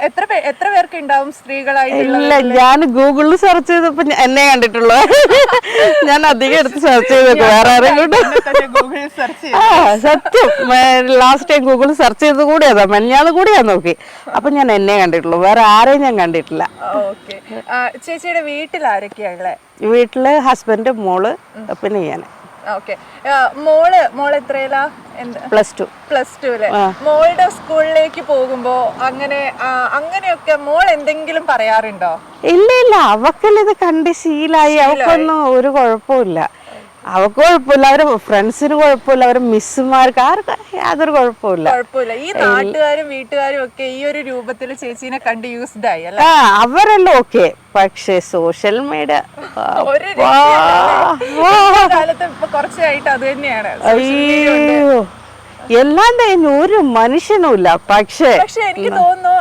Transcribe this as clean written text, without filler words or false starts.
എത്ര പേർക്ക് ഉണ്ടാവും സ്ത്രീകളായിട്ടുള്ള? ഇല്ല, ഞാൻ ഗൂഗിളിൽ സെർച്ച് ചെയ്തപ്പോ എന്നെ കണ്ടിട്ടുള്ളൂ. ഞാൻ അധികം എടുത്ത് സെർച്ച് ചെയ്തേക്കും, വേറെ ആരെങ്കിലും. ഗൂഗിളിൽ സെർച്ച് ആ സത്യം, ലാസ്റ്റ് ടൈം ഗൂഗിളിൽ സെർച്ച് ചെയ്ത് കൂടി അതാ, മെഞ്ഞാന്ന് കൂടി ഞാൻ നോക്കി. അപ്പൊ ഞാൻ എന്നെ കണ്ടിട്ടുള്ളൂ, വേറെ ആരെയും ഞാൻ കണ്ടിട്ടില്ല. ഓക്കെ. ചേച്ചിയുടെ വീട്ടിൽ ആരൊക്കെയാ ഉള്ളേ? വീട്ടില് ഹസ്ബൻഡ്, മോള്, പിന്നെ ഞാൻ. ഓക്കെ. മോള് എത്രയിലാ? +2. മോളുടെ സ്കൂളിലേക്ക് പോകുമ്പോ അങ്ങനെയൊക്കെ മോൾ എന്തെങ്കിലും പറയാറുണ്ടോ? ഇല്ല, അവക്കെല്ലാം ഇത് കണ്ട് ശീലായി. അവക്കൊന്നും ഒരു കുഴപ്പമില്ല. അവക്ക് കുഴപ്പമില്ല, അവരെ ഫ്രണ്ട്സിന് കുഴപ്പമില്ല, അവരെ മിസ്സുമാർക്ക് ആർക്കും യാതൊരു കുഴപ്പമില്ല. ഈ നാട്ടുകാരും വീട്ടുകാരും ഒക്കെ ഈ ഒരു രൂപത്തിൽ ചേച്ചീനെ കണ്ട് യൂസ്ഡ് ആയി അല്ലേ? അവരെല്ലാം ഓക്കെ. പക്ഷെ സോഷ്യൽ മീഡിയ കാലത്ത് ഇപ്പൊ കുറച്ചായിട്ട് അത് തന്നെയാണ്. അയ്യോ, എല്ലാം കഴിഞ്ഞു, ഒരു മനുഷ്യനും ഇല്ല. പക്ഷെ എനിക്ക് തോന്നുന്നു